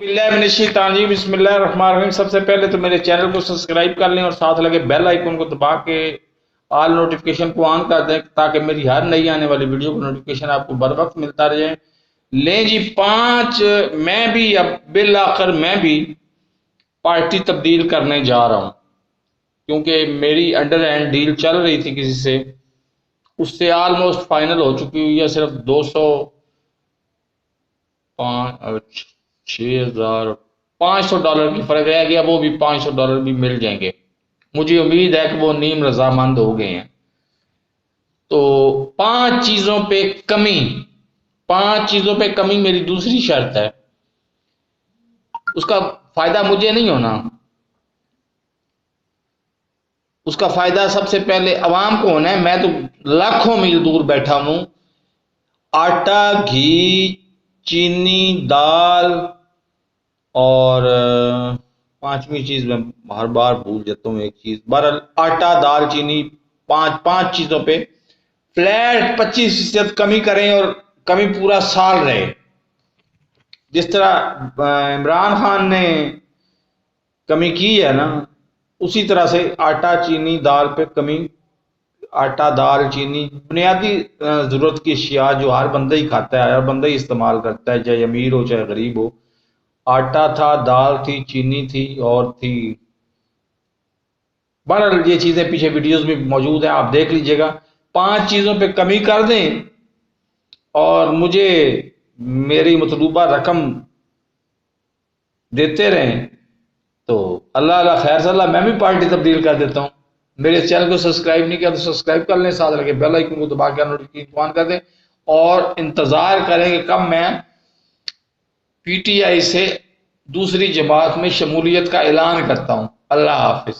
बिस्मिल्लाहिर्रहमानिर्रहीम। सबसे पहले तो मेरे चैनल को सब्सक्राइब कर लें और साथ लगे बेल आइकन को दबा के ऑल नोटिफिकेशन को ऑन कर दें ताकि मेरी हर नई आने वाली वीडियो का नोटिफिकेशन आपको बर वक्त मिलता रहे। लें जी पांच, मैं भी अब बिल आखिर मैं भी पार्टी तब्दील करने जा रहा हूं, क्योंकि मेरी अंडर हैंड डील चल रही थी किसी से, उससे ऑलमोस्ट फाइनल हो चुकी हुई है। सिर्फ 200 $6,500 की फर्क रह गया, वो भी $500 भी मिल जाएंगे। मुझे उम्मीद है कि वो नीम रजामंद हो गए हैं। तो पांच चीजों पे कमी, पांच चीजों पे कमी मेरी दूसरी शर्त है। उसका फायदा मुझे नहीं होना, उसका फायदा सबसे पहले अवाम को होना है। मैं तो लाखों मील दूर बैठा हूं। आटा, घी, चीनी, दाल और पांचवी चीज मैं हर बार भूल जाता हूँ एक चीज। बहरहाल आटा, दाल, चीनी, पांच पांच चीजों पे फ्लैट 25% कमी करें और कमी पूरा साल रहे। जिस तरह इमरान खान ने कमी की है ना, उसी तरह से आटा, चीनी, दाल पे कमी। आटा, दाल, चीनी बुनियादी जरूरत की अशिया जो हर बंदा ही खाता है, हर बंदा ही इस्तेमाल करता है, चाहे अमीर हो चाहे गरीब हो। आटा था, दाल थी, चीनी थी और थी। बहरहाल ये चीजें पीछे वीडियोस में मौजूद हैं, आप देख लीजिएगा। पांच चीजों पे कमी कर दें और मुझे मेरी मतलूबा रकम देते रहें तो अल्लाह अल्लाह खैर सल्ला मैं भी पार्टी तब्दील कर देता हूँ। मेरे चैनल को सब्सक्राइब नहीं किया तो सब्सक्राइब कर लें, साथ लगे बेल आइकन को दबा के नोटिफिकेशन ऑन कर दें और इंतजार करें कि कब मैं पीटीआई से दूसरी जमात में शमूलियत का ऐलान करता हूँ। अल्लाह हाफिज।